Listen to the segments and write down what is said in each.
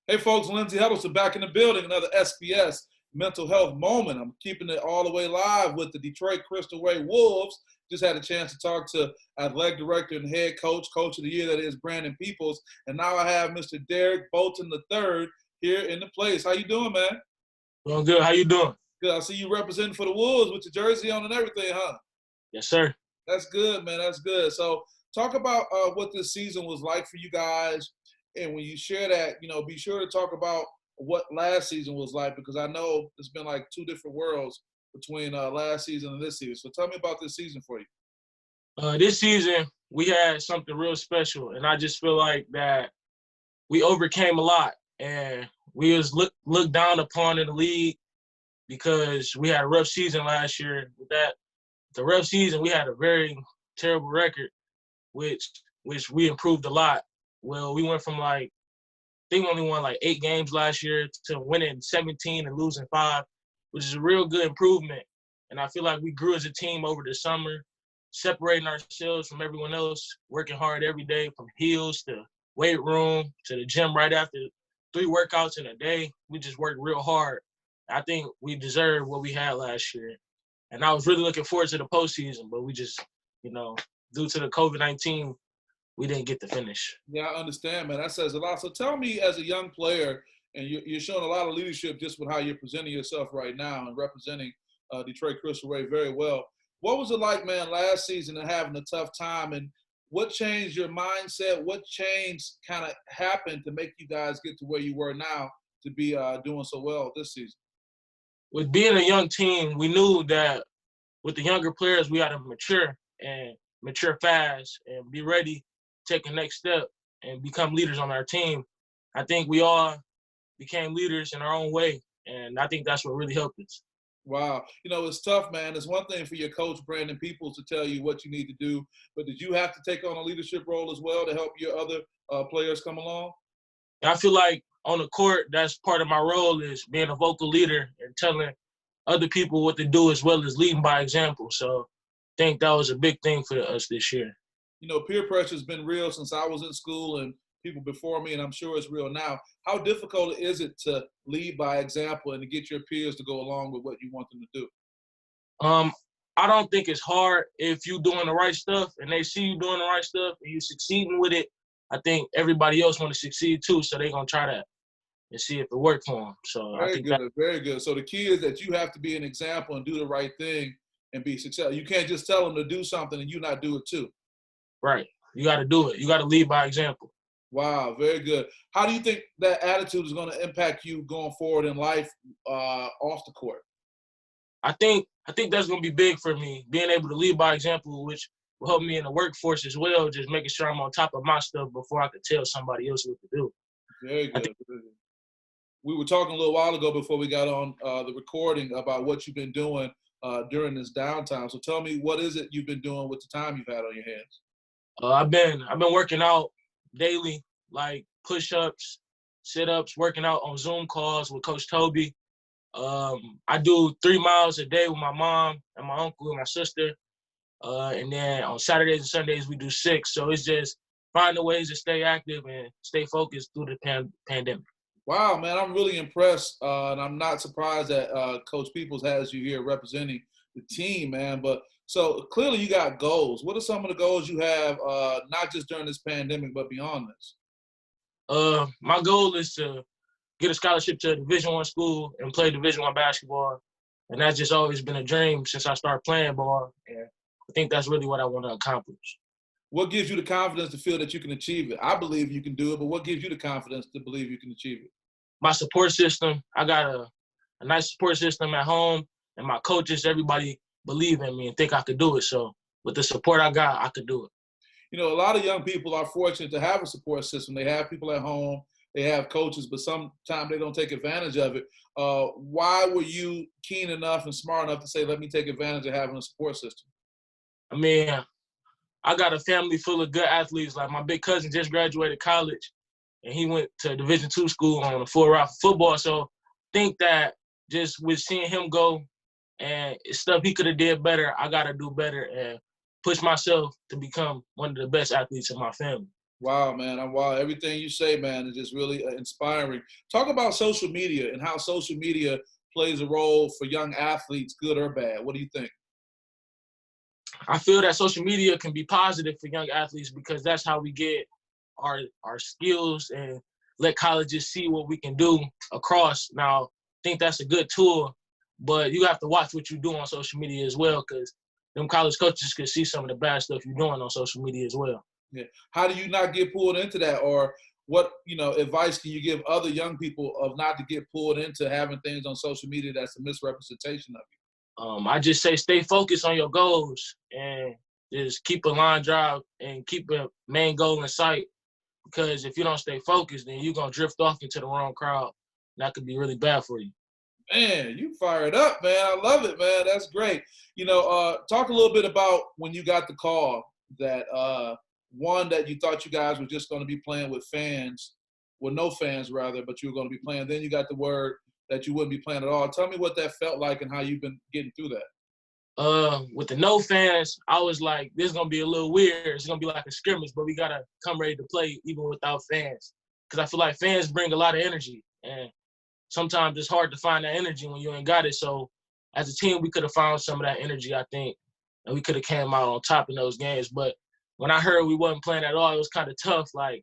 Hey folks, Lindsay Huddleston back in the building, another SPS Mental Health Moment. I'm keeping it all the way live with the Detroit Cristo Wolves. Just had a chance to talk to athletic director and head coach of the year, that is Brandon Peoples. And now I have Mr. Derek Bolton III here in the place. How you doing, man? Doing good. How you doing? Good. I see you representing for the Wolves with your jersey on and everything, huh? Yes, sir. That's good, man. That's good. So talk about what this season was like for you guys. And when you share that, be sure to talk about what last season was like, because I know it's been like two different worlds between last season and this season. So tell me about this season for you. This season, we had something real special, and I just feel like that we overcame a lot, and we was looked down upon in the league because we had a rough season last year. With that, the rough season, we had a very terrible record, which we improved a lot. Well, we went from I think we only won 8 games last year to winning 17 and losing 5, which is a real good improvement. And I feel like we grew as a team over the summer, separating ourselves from everyone else, working hard every day from heels to weight room to the gym right after 3 workouts in a day. We just worked real hard. I think we deserved what we had last year. And I was really looking forward to the postseason, but we just, due to the COVID-19, we didn't get to finish. Yeah, I understand, man. That says a lot. So tell me, as a young player, and you're showing a lot of leadership just with how you're presenting yourself right now and representing Detroit Cristo very well. What was it like, man, last season and having a tough time? And what changed your mindset? What change kind of happened to make you guys get to where you were now to be doing so well this season? With being a young team, we knew that with the younger players, we had to mature fast and be ready to take the next step and become leaders on our team. I think we all became leaders in our own way, and I think that's what really helped us. Wow. It's tough, man. It's one thing for your coach, Brandon Peoples, to tell you what you need to do, but did you have to take on a leadership role as well to help your other players come along? And I feel like on the court, that's part of my role, is being a vocal leader and telling other people what to do as well as leading by example. So I think that was a big thing for us this year. Peer pressure has been real since I was in school and people before me, and I'm sure it's real now. How difficult is it to lead by example and to get your peers to go along with what you want them to do? I don't think it's hard if you're doing the right stuff and they see you doing the right stuff and you succeeding with it. I think everybody else want to succeed too, so they're going to try that and see if it works for them. So very I think good, very good. So the key is that you have to be an example and do the right thing and be successful. You can't just tell them to do something and you not do it too. Right. You got to do it. You got to lead by example. Wow, very good. How do you think that attitude is going to impact you going forward in life off the court? I think that's going to be big for me, being able to lead by example, which will help me in the workforce as well, just making sure I'm on top of my stuff before I could tell somebody else what to do. Very good. We were talking a little while ago before we got on the recording about what you've been doing during this downtime. So tell me, what is it you've been doing with the time you've had on your hands? I've been working out daily, like push-ups, sit-ups, working out on Zoom calls with Coach Toby. I do 3 miles a day with my mom and my uncle and my sister. And then on Saturdays and Sundays, we do 6. So it's just finding ways to stay active and stay focused through the pandemic. Wow, man, I'm really impressed. And I'm not surprised that Coach Peoples has you here representing the team, man. But so clearly you got goals. What are some of the goals you have, not just during this pandemic, but beyond this? My goal is to get a scholarship to a Division I school and play Division I basketball. And that's just always been a dream since I started playing ball. And I think that's really what I want to accomplish. What gives you the confidence to feel that you can achieve it? I believe you can do it, but what gives you the confidence to believe you can achieve it? My support system. I got a nice support system at home, and my coaches, everybody believe in me and think I could do it. So with the support I got, I could do it. A lot of young people are fortunate to have a support system. They have people at home, they have coaches, but sometimes they don't take advantage of it. Why were you keen enough and smart enough to say, let me take advantage of having a support system? I mean, I got a family full of good athletes. Like my big cousin just graduated college, and he went to Division II school on a full route for football. So I think that just with seeing him go and stuff he could have did better, I got to do better and push myself to become one of the best athletes in my family. Wow, man. Wow. Everything you say, man, is just really inspiring. Talk about social media and how social media plays a role for young athletes, good or bad. What do you think? I feel that social media can be positive for young athletes because that's how we get our skills and let colleges see what we can do across. Now, I think that's a good tool, but you have to watch what you do on social media as well because them college coaches can see some of the bad stuff you're doing on social media as well. Yeah. How do you not get pulled into that? Or what, advice can you give other young people of not to get pulled into having things on social media that's a misrepresentation of you? I just say stay focused on your goals and just keep a line drive and keep a main goal in sight. Because if you don't stay focused, then you're gonna drift off into the wrong crowd. That could be really bad for you. Man, you fired up, man. I love it, man. That's great. Talk a little bit about when you got the call that one that you thought you guys were just going to be playing with fans, well, no fans rather, but you were going to be playing. Then you got the word that you wouldn't be playing at all. Tell me what that felt like and how you've been getting through that. With the no fans, I was like, this is gonna be a little weird. It's gonna be like a scrimmage, but we gotta come ready to play even without fans. Cause I feel like fans bring a lot of energy, and sometimes it's hard to find that energy when you ain't got it. So as a team, we could have found some of that energy, I think, and we could have came out on top in those games. But when I heard we wasn't playing at all, it was kind of tough. Like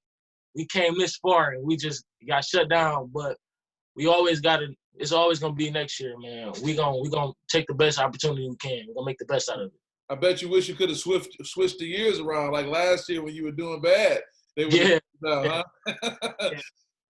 we came this far and we just got shut down. But we always got to. It's always gonna be next year, man. We gonna take the best opportunity we can. We're gonna make the best out of it. I bet you wish you could have switched the years around like last year when you were doing bad. They were Yeah. down, huh?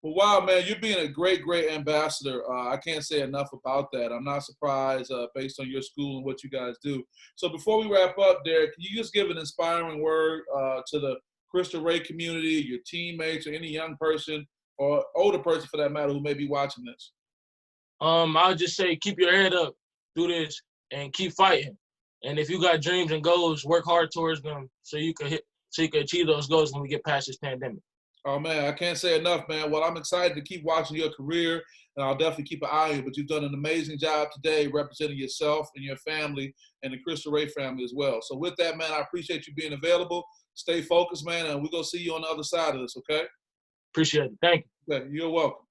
Well, wow, man, you're being a great, great ambassador. I can't say enough about that. I'm not surprised based on your school and what you guys do. So before we wrap up, Derek, can you just give an inspiring word to the Cristo Rey community, your teammates, or any young person or older person for that matter who may be watching this? I'll just say keep your head up, do this, and keep fighting. And if you got dreams and goals, work hard towards them so you can achieve those goals when we get past this pandemic. Oh, man, I can't say enough, man. Well, I'm excited to keep watching your career, and I'll definitely keep an eye on you. But you've done an amazing job today representing yourself and your family and the Cristo Rey family as well. So with that, man, I appreciate you being available. Stay focused, man, and we're going to see you on the other side of this, okay? Appreciate it. Thank you. Okay, you're welcome.